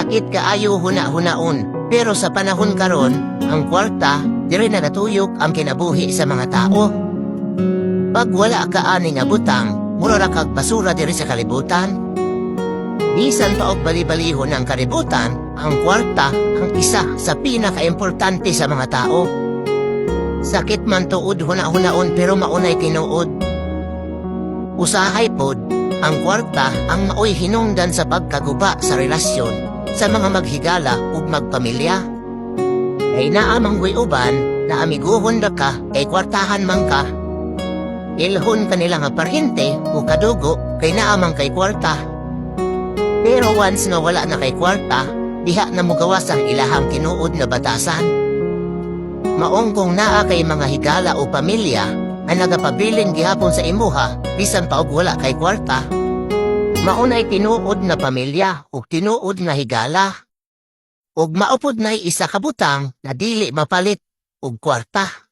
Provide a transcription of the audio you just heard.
Sakit kaayo huna-hunaon, pero sa panahon karon, ang kwarta diri na natuyok ang kinabuhi sa mga tao. Pag wala ka ani nga butang, mura ra kag basura diri sa kalibutan. Bisan pa og bali-balihon ang kalibutan, ang kwarta ang isa sa pinakaimportante sa mga tao. Sakit man tuod huna-hunaon pero maunay tinuod. Usahay pod, ang kwarta ang maoy hinungdan sa pagkaguba sa relasyon sa mga maghigala ug magpamilya. Kay naa manggoy uban na amiguhon ra ka kay kwartahan man ka. Ilhon kanila nga parhente o kadugo kay naa man kay kwarta. Pero once nga wala na kay kwarta, diha na mugawas ang ilahang tinuod na batasan. Maong kung naa kay mga higala o pamilya ang nagapabilin gihapon sa imuha bisan pa og wala kay kwarta. Maunay tinuod na pamilya ug tinuod nga higala. Ug maupod nay isa ka butang na dili mapalit og kwarta.